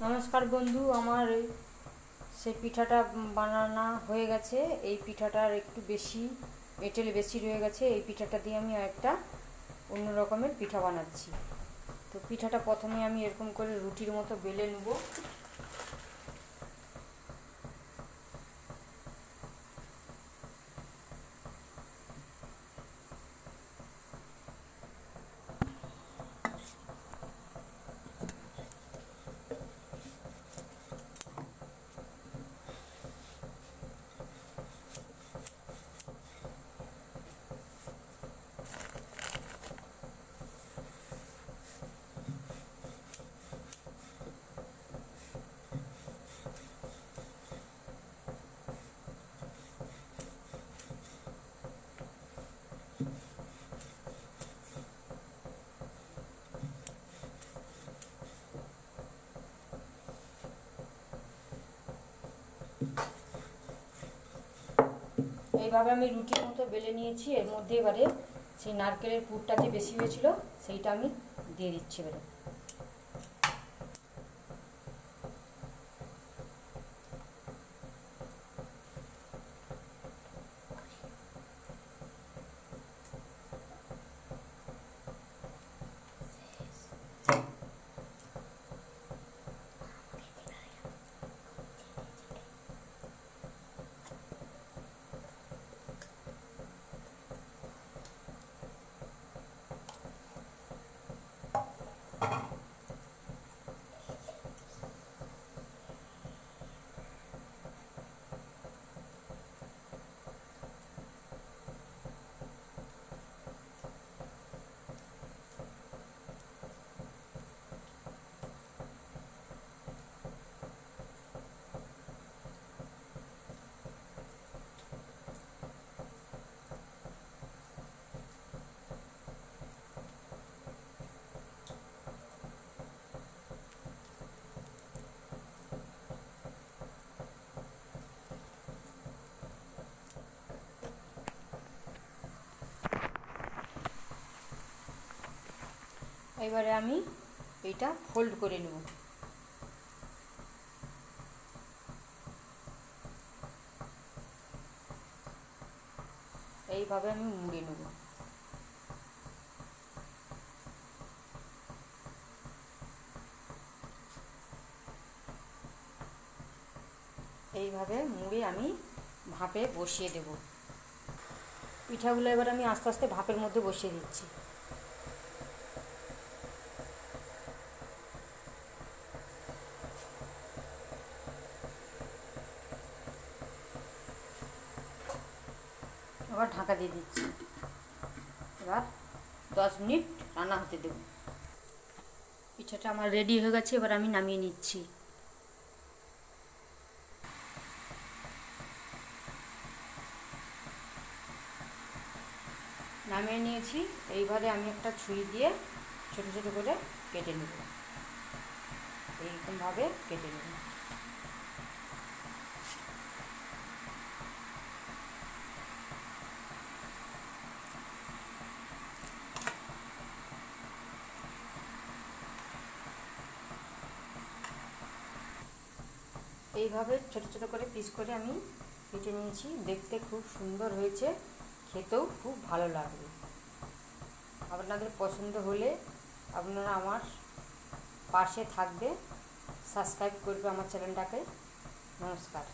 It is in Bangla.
নমস্কার বন্ধু, আমার সেই পিঠাটা বানানো হয়ে গেছে। এই পিঠাটার একটু বেশি এঁটেল বেশি রয়ে গেছে। এই পিঠাটা দিয়ে আমি একটা অন্য রকমের পিঠা বানাচ্ছি। তো পিঠাটা প্রথমে আমি এরকম করে রুটির মতো বেলে নেব। এইভাবে আমি রুটির মতো বেলে নিয়েছি। এর মধ্যে এবারে সেই নারকেলের পুরটা যে বেশি হয়েছিল সেইটা আমি দিয়ে দিচ্ছি এবারে। এবারে আমি এইটা ফোল্ড করে নেব। এইভাবে আমি মুড়ে নেব। এইভাবে মুড়ে আমি ভাপে বসিয়ে দেব। পিঠাগুলো এবার আমি আস্তে আস্তে ভাপের মধ্যে বসিয়ে দিচ্ছি। আবার ঢাকা দিয়ে দিচ্ছি। এবার 10 মিনিট রান্না হতে দেব। পিঠাটা আমার রেডি হয়ে গেছে, এবার আমি নামিয়ে নিচ্ছি। নামিয়ে নিয়েছি। এইবারে আমি একটা ছুরি দিয়ে ছোট ছোট করে কেটে নেব। এইরকমভাবে কেটে নেব। এইভাবে ছোট ছোট করে পিস করে আমি কেটে নিয়েছি। দেখতে খুব সুন্দর হয়েছে, খেতেও খুব ভালো লাগবে। আপনাদের পছন্দ হলে আপনারা আমার পাশে থাকবে, সাবস্ক্রাইব করবে আমার চ্যানেলটাকে। নমস্কার।